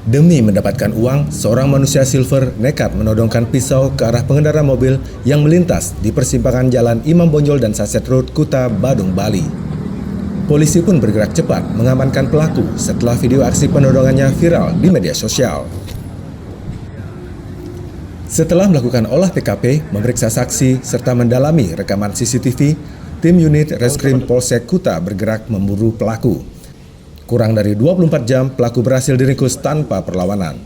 Demi mendapatkan uang, seorang manusia silver nekat menodongkan pisau ke arah pengendara mobil yang melintas di persimpangan Jalan Imam Bonjol dan Sunset Road, Kuta, Badung, Bali. Polisi pun bergerak cepat mengamankan pelaku setelah video aksi penodongannya viral di media sosial. Setelah melakukan olah TKP, memeriksa saksi, serta mendalami rekaman CCTV, tim unit Reskrim Polsek Kuta bergerak memburu pelaku. Kurang dari 24 jam, pelaku berhasil diringkus tanpa perlawanan.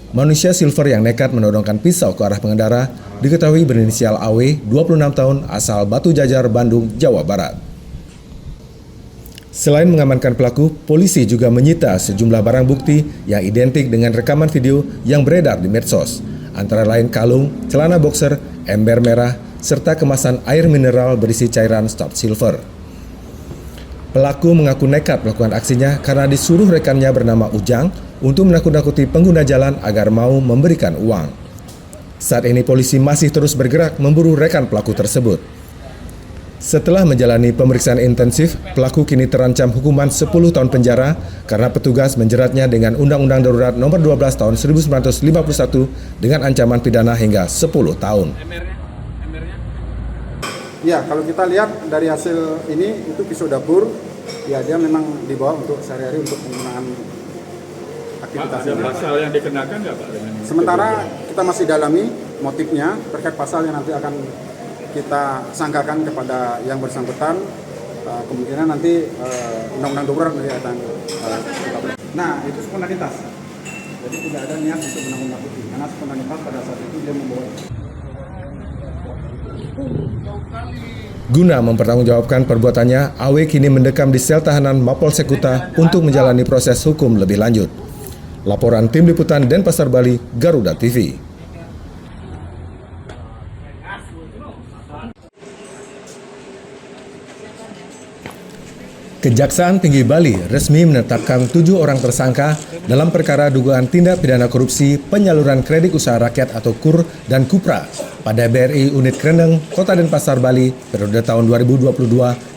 Manusia silver yang nekat menodongkan pisau ke arah pengendara diketahui berinisial AW, 26 tahun, asal Batu Jajar, Bandung, Jawa Barat. Selain mengamankan pelaku, polisi juga menyita sejumlah barang bukti yang identik dengan rekaman video yang beredar di medsos, antara lain kalung, celana boxer, ember merah, serta kemasan air mineral berisi cairan Stop Silver. Pelaku mengaku nekat melakukan aksinya karena disuruh rekannya bernama Ujang untuk menakut-nakuti pengguna jalan agar mau memberikan uang. Saat ini polisi masih terus bergerak memburu rekan pelaku tersebut. Setelah menjalani pemeriksaan intensif, pelaku kini terancam hukuman 10 tahun penjara karena petugas menjeratnya dengan Undang-Undang Darurat Nomor 12 Tahun 1951 dengan ancaman pidana hingga 10 tahun. Ya, kalau kita lihat dari hasil ini, itu pisau dapur, ya dia memang dibawa untuk sehari-hari untuk penggunaan aktivitas. Ada pasal yang dikenakan nggak Pak? Sementara kita masih dalami motifnya terkait pasal yang nanti akan kita sangkakan kepada yang bersangkutan. Kemungkinan nanti undang-undang darurat nanti akan Nah, itu spontanitas. Jadi tidak ada niat untuk menakut-nakuti, karena spontanitas pada saat itu dia membawa. Guna mempertanggungjawabkan perbuatannya, AW kini mendekam di sel tahanan Mapolsek Kuta untuk menjalani proses hukum lebih lanjut. Laporan Tim Liputan Denpasar, Bali, Garuda TV. Kejaksaan Tinggi Bali resmi menetapkan 7 orang tersangka dalam perkara dugaan tindak pidana korupsi penyaluran kredit usaha rakyat atau KUR dan KUPRA pada BRI Unit Krendeng, Kota Denpasar, Bali periode tahun 2022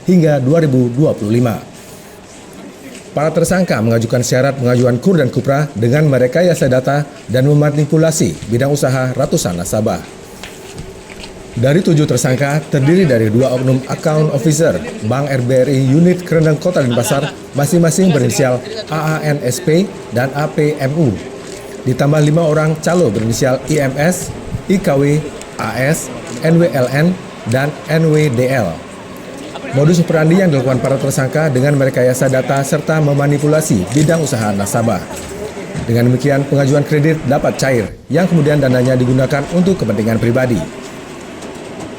hingga 2025. Para tersangka mengajukan syarat pengajuan KUR dan KUPRA dengan merekayasa data dan memanipulasi bidang usaha ratusan nasabah. Dari 7 tersangka terdiri dari 2 oknum account officer Bank RBRI Unit Krendeng Kota Denpasar masing-masing berinisial AANSP dan APMU. Ditambah 5 orang calo berinisial IMS, IKW, AS, NWLN, dan NWDL. Modus operandi yang dilakukan para tersangka dengan merekayasa data serta memanipulasi bidang usaha nasabah. Dengan demikian pengajuan kredit dapat cair yang kemudian dananya digunakan untuk kepentingan pribadi.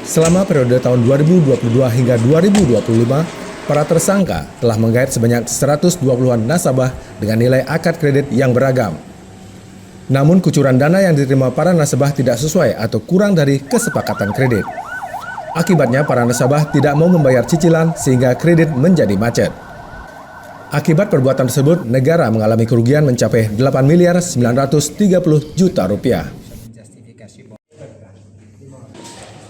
Selama periode tahun 2022 hingga 2025, para tersangka telah menggait sebanyak 120-an nasabah dengan nilai akad kredit yang beragam. Namun kucuran dana yang diterima para nasabah tidak sesuai atau kurang dari kesepakatan kredit. Akibatnya para nasabah tidak mau membayar cicilan sehingga kredit menjadi macet. Akibat perbuatan tersebut, negara mengalami kerugian mencapai 8 miliar 930 juta rupiah.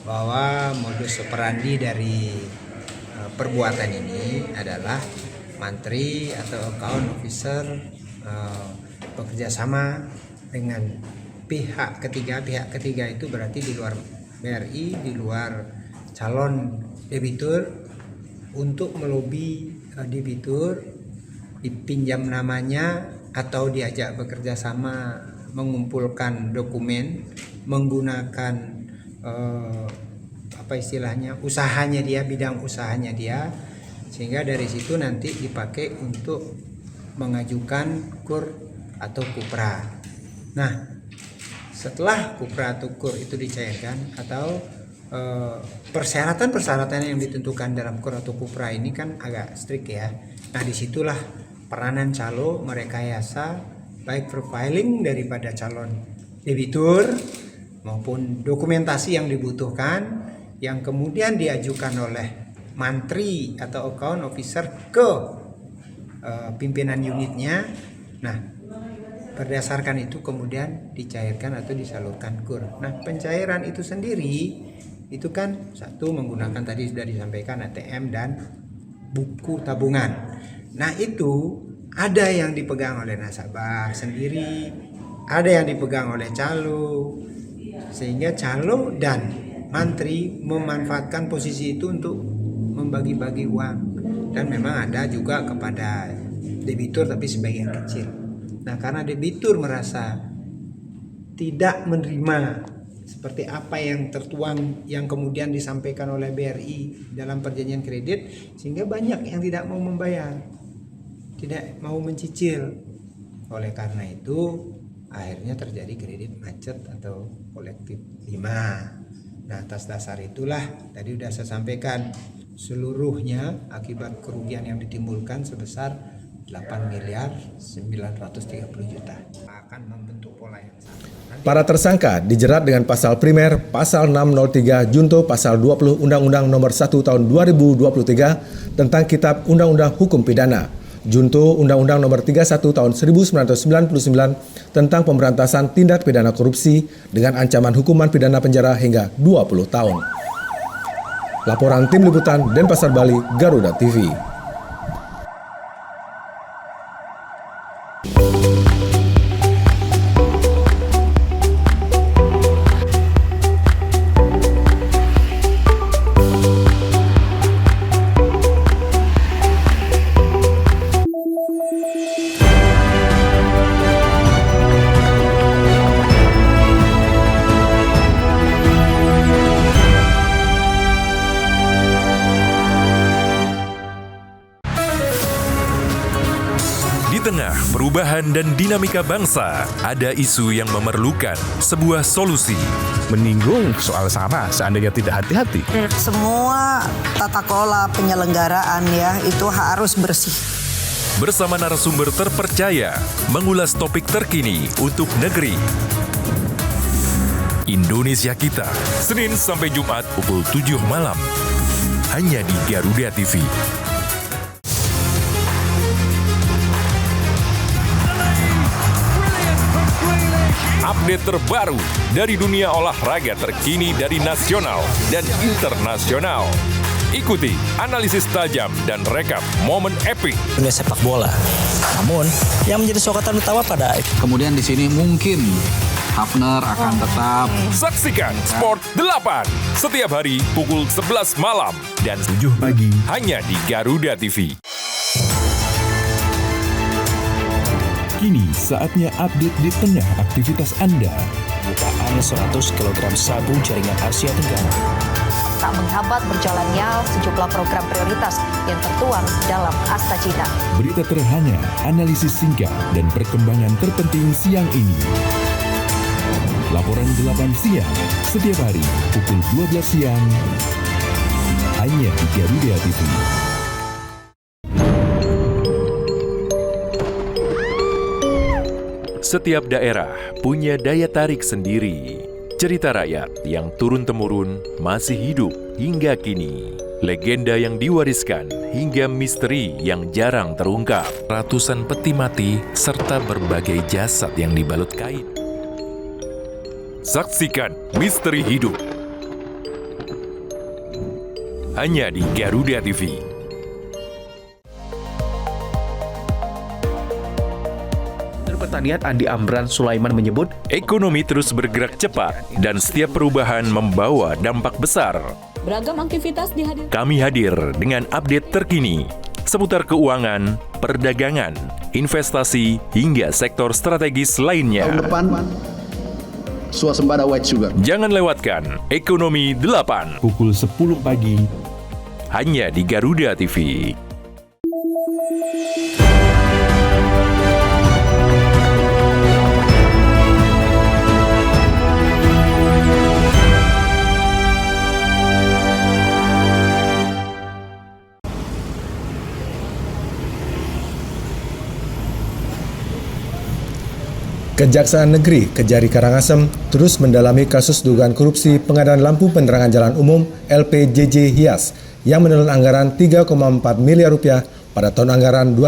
Bahwa modus operandi dari perbuatan ini adalah mantri atau account officer bekerja sama dengan pihak ketiga. Pihak ketiga itu berarti di luar BRI, di luar calon debitur, untuk melobi debitur dipinjam namanya atau diajak bekerja sama mengumpulkan dokumen menggunakan usahanya dia, bidang usahanya dia, sehingga dari situ nanti dipakai untuk mengajukan KUR atau KUPRA. Nah, setelah KUPRA atau KUR itu dicairkan atau persyaratan-persyaratan yang ditentukan dalam KUR atau KUPRA ini kan agak strict ya. Nah, disitulah peranan calo merekayasa baik profiling daripada calon debitur maupun dokumentasi yang dibutuhkan yang kemudian diajukan oleh mantri atau account officer ke pimpinan unitnya. Nah, berdasarkan itu kemudian dicairkan atau disalurkan KUR. Nah, pencairan itu sendiri itu kan satu menggunakan tadi sudah disampaikan ATM dan buku tabungan. Nah, itu ada yang dipegang oleh nasabah sendiri, ada yang dipegang oleh calo, sehingga calo dan mantri memanfaatkan posisi itu untuk membagi-bagi uang, dan memang ada juga kepada debitur tapi sebagian kecil. Nah, karena debitur merasa tidak menerima seperti apa yang tertuang yang kemudian disampaikan oleh BRI dalam perjanjian kredit, sehingga banyak yang tidak mau membayar, tidak mau mencicil. Oleh karena itu akhirnya terjadi kredit macet atau kolektif 5. Nah, atas dasar itulah tadi sudah saya sampaikan seluruhnya akibat kerugian yang ditimbulkan sebesar 8.930.000.000 akan membentuk pola yang sama. Para tersangka dijerat dengan pasal primer pasal 603 junto pasal 20 Undang-Undang Nomor 1 Tahun 2023 tentang Kitab Undang-Undang Hukum Pidana, junto Undang-Undang Nomor 31 Tahun 1999 tentang Pemberantasan Tindak Pidana Korupsi dengan ancaman hukuman pidana penjara hingga 20 tahun. Laporan Tim Liputan Denpasar Bali, Garuda TV. Di tengah perubahan dan dinamika bangsa, ada isu yang memerlukan sebuah solusi. Menyinggung soal SARA seandainya tidak hati-hati. Semua tata kelola penyelenggaraan ya itu harus bersih. Bersama narasumber terpercaya, mengulas topik terkini untuk negeri. Indonesia Kita, Senin sampai Jumat pukul 7 malam. Hanya di Garuda TV. Update terbaru dari dunia olahraga terkini dari nasional dan internasional. Ikuti analisis tajam dan rekap momen epik dunia sepak bola. Namun, yang menjadi sorotan utama pada kemudian di sini mungkin Hafner akan tetap. Saksikan Sport 8 setiap hari pukul 11 malam dan 7 pagi hanya di Garuda TV. Kini saatnya update di tengah aktivitas Anda. Bukaan 100 kg sabu jaringan Asia Tenggara. Tak menghambat berjalannya sejumlah program prioritas yang tertuang dalam Asta Cita. Berita terhangat, analisis singkat, dan perkembangan terpenting siang ini. Laporan 8 siang, setiap hari pukul 12 siang, hanya di Garuda TV. Setiap daerah punya daya tarik sendiri. Cerita rakyat yang turun-temurun masih hidup hingga kini. Legenda yang diwariskan hingga misteri yang jarang terungkap. Ratusan peti mati serta berbagai jasad yang dibalut kain. Saksikan Misteri Hidup. Hanya di Garuda TV. Pertanian Andi Amran Sulaiman menyebut, ekonomi terus bergerak cepat dan setiap perubahan membawa dampak besar. Beragam aktivitas dihadirkan. Kami hadir dengan update terkini. seputar keuangan, perdagangan, investasi, hingga sektor strategis lainnya. Tahun depan, swasembada white sugar. Jangan lewatkan Ekonomi 8 pukul 10 pagi hanya di Garuda TV. Kejaksaan Negeri Kejari Karangasem terus mendalami kasus dugaan korupsi pengadaan lampu penerangan jalan umum LPJJ Hias yang menelan anggaran 3,4 miliar rupiah pada tahun anggaran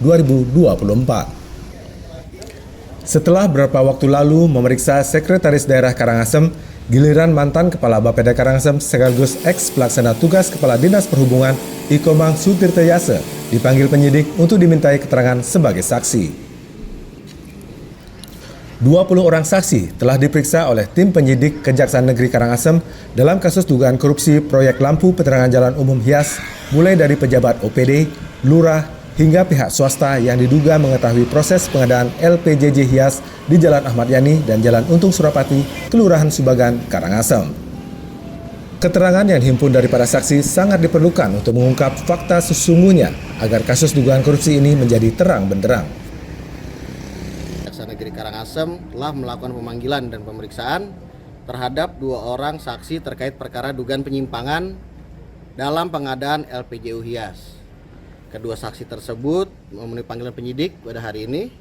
2023-2024. Setelah beberapa waktu lalu memeriksa Sekretaris Daerah Karangasem, giliran mantan Kepala Bapeda Karangasem sekaligus ex-pelaksana tugas Kepala Dinas Perhubungan Ikomang Sutirtayase dipanggil penyidik untuk dimintai keterangan sebagai saksi. 20 orang saksi telah diperiksa oleh tim penyidik Kejaksaan Negeri Karangasem dalam kasus dugaan korupsi proyek lampu penerangan jalan umum Hias, mulai dari pejabat OPD, lurah, hingga pihak swasta yang diduga mengetahui proses pengadaan LPJJ Hias di Jalan Ahmad Yani dan Jalan Untung Surapati, Kelurahan Subagan, Karangasem. Keterangan yang dihimpun dari para saksi sangat diperlukan untuk mengungkap fakta sesungguhnya agar kasus dugaan korupsi ini menjadi terang benderang. Kejaksaan Negeri Karangasem telah melakukan pemanggilan dan pemeriksaan terhadap 2 orang saksi terkait perkara dugaan penyimpangan dalam pengadaan LPJU Hias. Kedua saksi tersebut memenuhi panggilan penyidik pada hari ini,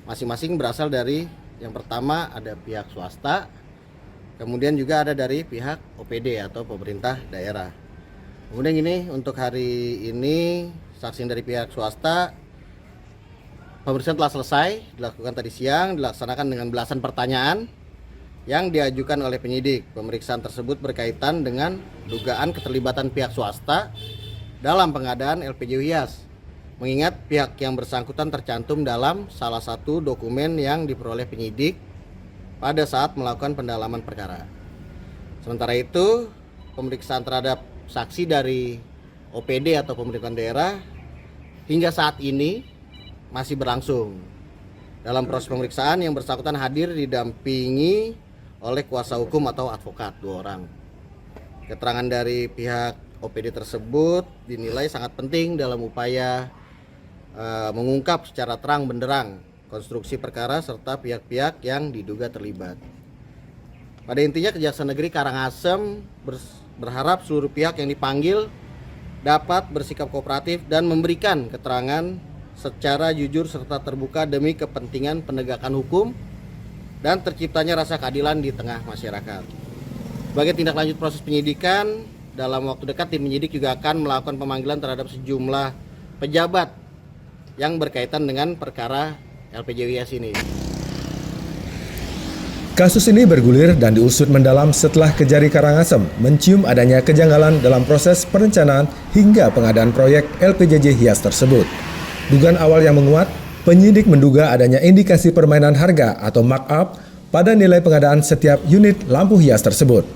masing-masing berasal dari, yang pertama ada pihak swasta, kemudian juga ada dari pihak OPD atau pemerintah daerah. Kemudian ini untuk hari ini saksi dari pihak swasta, pemeriksaan telah selesai, dilakukan tadi siang, dilaksanakan dengan belasan pertanyaan yang diajukan oleh penyidik. Pemeriksaan tersebut berkaitan dengan dugaan keterlibatan pihak swasta dalam pengadaan LPJU Hias. Mengingat pihak yang bersangkutan tercantum dalam salah satu dokumen yang diperoleh penyidik pada saat melakukan pendalaman perkara. Sementara itu, pemeriksaan terhadap saksi dari OPD atau pemerintahan daerah hingga saat ini masih berlangsung. Dalam proses pemeriksaan yang bersangkutan hadir didampingi oleh kuasa hukum atau advokat 2 orang. Keterangan dari pihak OPD tersebut dinilai sangat penting dalam upaya mengungkap secara terang benderang konstruksi perkara serta pihak-pihak yang diduga terlibat. Pada intinya Kejaksaan Negeri Karangasem berharap seluruh pihak yang dipanggil dapat bersikap kooperatif dan memberikan keterangan secara jujur serta terbuka demi kepentingan penegakan hukum dan terciptanya rasa keadilan di tengah masyarakat. Sebagai tindak lanjut proses penyidikan, dalam waktu dekat tim penyidik juga akan melakukan pemanggilan terhadap sejumlah pejabat yang berkaitan dengan perkara LPJU Hias ini. Kasus ini bergulir dan diusut mendalam setelah Kejari Karangasem mencium adanya kejanggalan dalam proses perencanaan hingga pengadaan proyek LPJJ Hias tersebut. Dugaan awal yang menguat, penyidik menduga adanya indikasi permainan harga atau markup pada nilai pengadaan setiap unit lampu hias tersebut.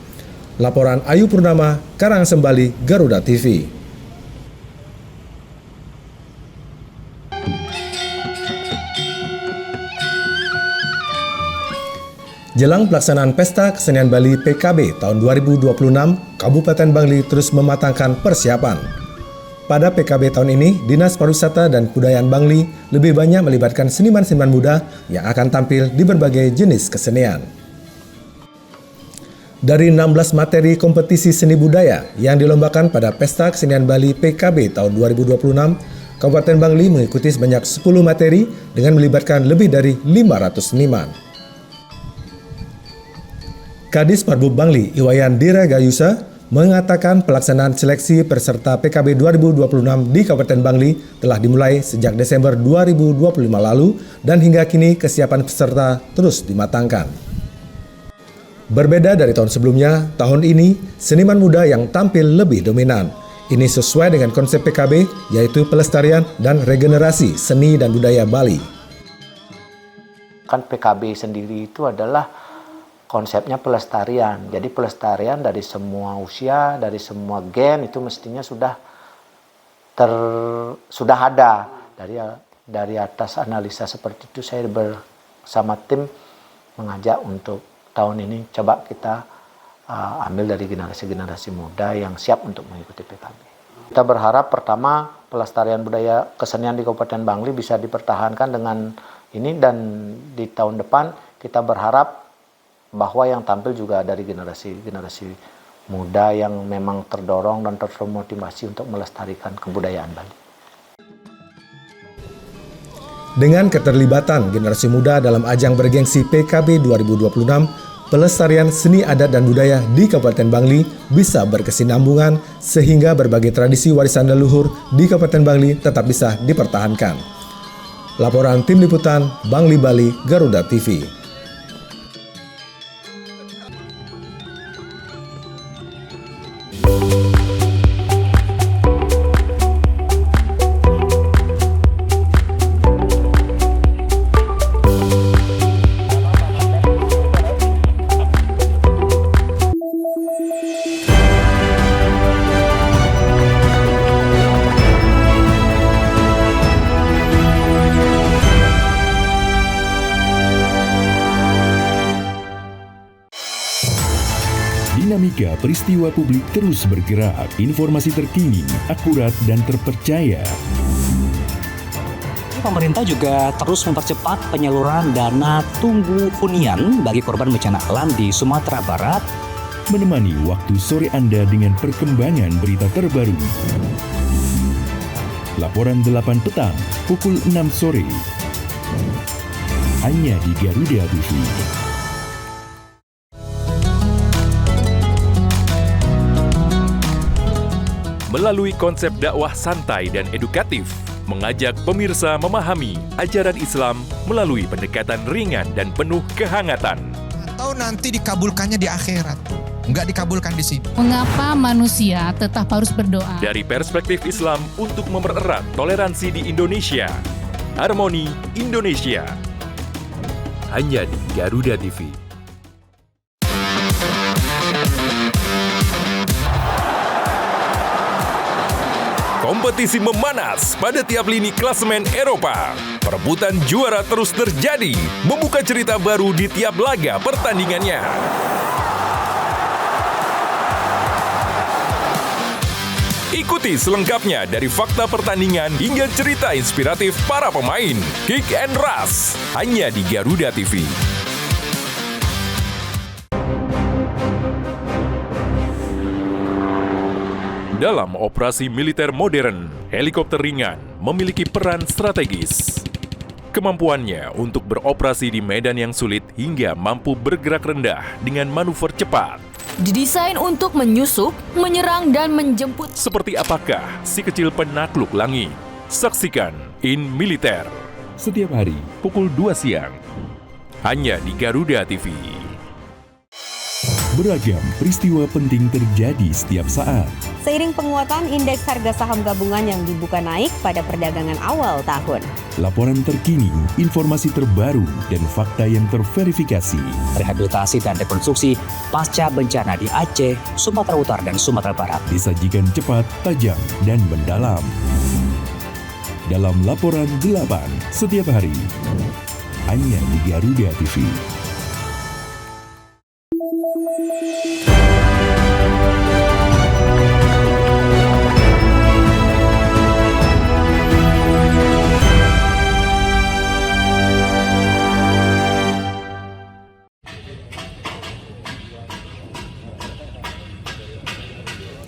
Laporan Ayu Purnama, Karangasem, Bali, Garuda TV. Jelang pelaksanaan Pesta Kesenian Bali PKB tahun 2026, Kabupaten Bangli terus mematangkan persiapan. Pada PKB tahun ini, Dinas Pariwisata dan Kebudayaan Bangli lebih banyak melibatkan seniman-seniman muda yang akan tampil di berbagai jenis kesenian. Dari 16 materi kompetisi seni budaya yang dilombakan pada Pesta Kesenian Bali PKB tahun 2026, Kabupaten Bangli mengikuti sebanyak 10 materi dengan melibatkan lebih dari 500 seniman. Kadis Parbub Bangli, Iwayan Diragayusa, mengatakan pelaksanaan seleksi peserta PKB 2026 di Kabupaten Bangli telah dimulai sejak Desember 2025 lalu dan hingga kini kesiapan peserta terus dimatangkan. Berbeda dari tahun sebelumnya, tahun ini seniman muda yang tampil lebih dominan. Ini sesuai dengan konsep PKB, yaitu pelestarian dan regenerasi seni dan budaya Bali. Kan PKB sendiri itu adalah konsepnya pelestarian. Jadi pelestarian dari semua usia, dari semua gen itu mestinya sudah sudah ada. Dari atas analisa seperti itu saya bersama tim mengajak untuk tahun ini coba kita ambil dari generasi-generasi muda yang siap untuk mengikuti PKB. Kita berharap pertama pelestarian budaya kesenian di Kabupaten Bangli bisa dipertahankan dengan ini, dan di tahun depan kita berharap bahwa yang tampil juga dari generasi muda yang memang terdorong dan termotivasi untuk melestarikan kebudayaan Bali. Dengan keterlibatan generasi muda dalam ajang bergengsi PKB 2026, pelestarian seni adat dan budaya di Kabupaten Bangli bisa berkesinambungan sehingga berbagai tradisi warisan leluhur di Kabupaten Bangli tetap bisa dipertahankan. Laporan Tim Liputan Bangli Bali Garuda TV. Dinamika peristiwa publik terus bergerak, informasi terkini, akurat dan terpercaya. Pemerintah juga terus mempercepat penyaluran dana tunggu hunian bagi korban bencana alam di Sumatera Barat. Menemani waktu sore Anda dengan perkembangan berita terbaru. Laporan 8 petang, pukul 6 sore. Hanya di Garuda TV. Melalui konsep dakwah santai dan edukatif, mengajak pemirsa memahami ajaran Islam melalui pendekatan ringan dan penuh kehangatan. Atau nanti dikabulkannya di akhirat, nggak dikabulkan di sini. Mengapa manusia tetap harus berdoa? Dari perspektif Islam untuk mempererat toleransi di Indonesia. Harmoni Indonesia. Hanya di Garuda TV. Kompetisi memanas pada tiap lini klasemen Eropa. Perebutan juara terus terjadi, membuka cerita baru di tiap laga pertandingannya. Ikuti selengkapnya dari fakta pertandingan hingga cerita inspiratif para pemain. Kick and Rush, hanya di Garuda TV. Dalam operasi militer modern, helikopter ringan memiliki peran strategis. Kemampuannya untuk beroperasi di medan yang sulit hingga mampu bergerak rendah dengan manuver cepat. Didesain untuk menyusup, menyerang, dan menjemput. Seperti apakah si kecil penakluk langit? Saksikan In Militer. Setiap hari pukul 2 siang. Hanya di Garuda TV. Beragam peristiwa penting terjadi setiap saat. Seiring penguatan indeks harga saham gabungan yang dibuka naik pada perdagangan awal tahun. Laporan terkini, informasi terbaru, dan fakta yang terverifikasi. Rehabilitasi dan rekonstruksi pasca bencana di Aceh, Sumatera Utara, dan Sumatera Barat. Disajikan cepat, tajam, dan mendalam. Dalam Laporan 8, setiap hari. Hanya di Garuda TV.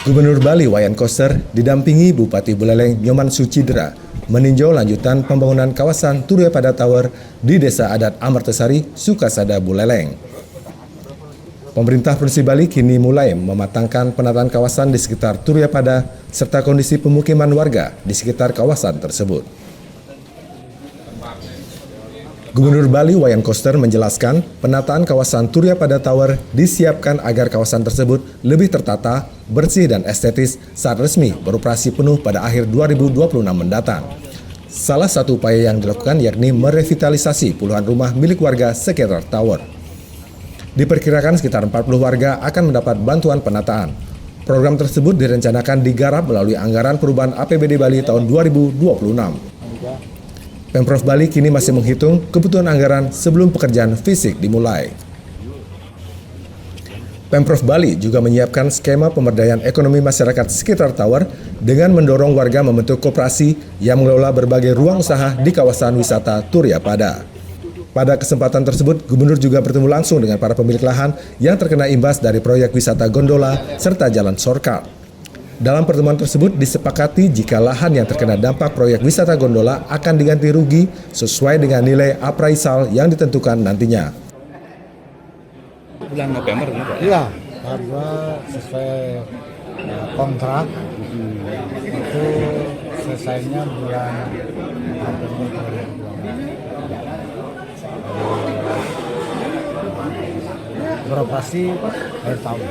Gubernur Bali Wayan Koster didampingi Bupati Buleleng Nyoman Sucidra meninjau lanjutan pembangunan kawasan Turiapada Tower di Desa Adat Amartasari, Sukasada, Buleleng. Pemerintah Provinsi Bali kini mulai mematangkan penataan kawasan di sekitar Turiapada serta kondisi pemukiman warga di sekitar kawasan tersebut. Gubernur Bali Wayan Koster menjelaskan penataan kawasan Turiapada Tower disiapkan agar kawasan tersebut lebih tertata, bersih dan estetis saat resmi beroperasi penuh pada akhir 2026 mendatang. Salah satu upaya yang dilakukan yakni merevitalisasi puluhan rumah milik warga sekitar tower. Diperkirakan sekitar 40 warga akan mendapat bantuan penataan. Program tersebut direncanakan digarap melalui anggaran perubahan APBD Bali tahun 2026. Pemprov Bali kini masih menghitung kebutuhan anggaran sebelum pekerjaan fisik dimulai. Pemprov Bali juga menyiapkan skema pemberdayaan ekonomi masyarakat sekitar tower dengan mendorong warga membentuk koperasi yang mengelola berbagai ruang usaha di kawasan wisata Turya Pada. Pada kesempatan tersebut, Gubernur juga bertemu langsung dengan para pemilik lahan yang terkena imbas dari proyek wisata gondola serta jalan shortcut. Dalam pertemuan tersebut disepakati jika lahan yang terkena dampak proyek wisata gondola akan diganti rugi sesuai dengan nilai appraisal yang ditentukan nantinya. Bulan November ini Pak? Iya, harga sesuai kontrak itu selesainya bulan November 2022. Beroperasi akhir tahun.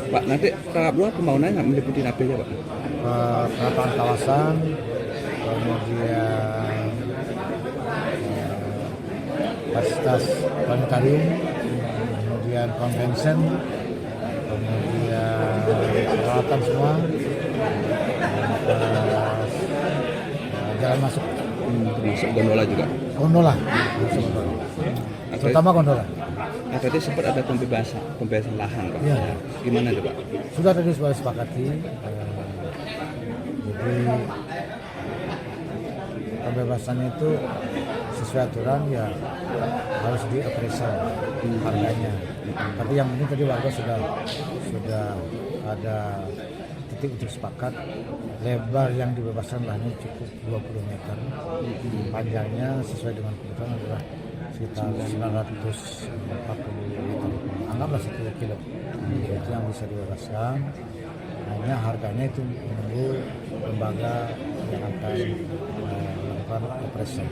Pak, nanti tahap 2 pembangunannya nggak meliputi apa aja Pak? Penataan kawasan, kemudian fasilitas planetarium, kemudian convention, kemudian peralatan semua, jalan masuk. Termasuk gondola juga? Gondola, terutama gondola. Nah, tadi sempat ada pembebasan lahan Pak. Ya. Gimana itu Pak? Sudah tadi sudah disepakati. Jadi pembebasan itu sesuai aturan ya harus di-appraisal harganya. Tapi yang penting tadi warga sudah ada titik untuk sepakat lebar yang dibebaskan lahannya cukup 20 meter. Panjangnya sesuai dengan kebutuhan adalah sekitar 940 meter. Anggaplah 1 kilo. Itu yang bisa dibebaskan. Hanya harganya itu menunggu lembaga yang akan melakukan operasi.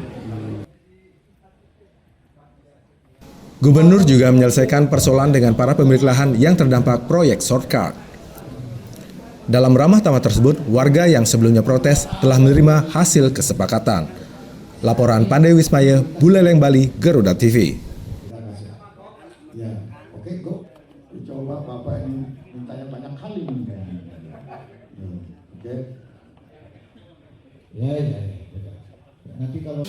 Gubernur juga menyelesaikan persoalan dengan para pemilik lahan yang terdampak proyek shortcut. Dalam ramah tamah tersebut, warga yang sebelumnya protes telah menerima hasil kesepakatan. Laporan Pandey Wismaya, Buleleng, Bali, Garuda TV. Ya, oke, go. Coba Bapak ini mintanya banyak kali nih. Oke. Ya. Nanti kalau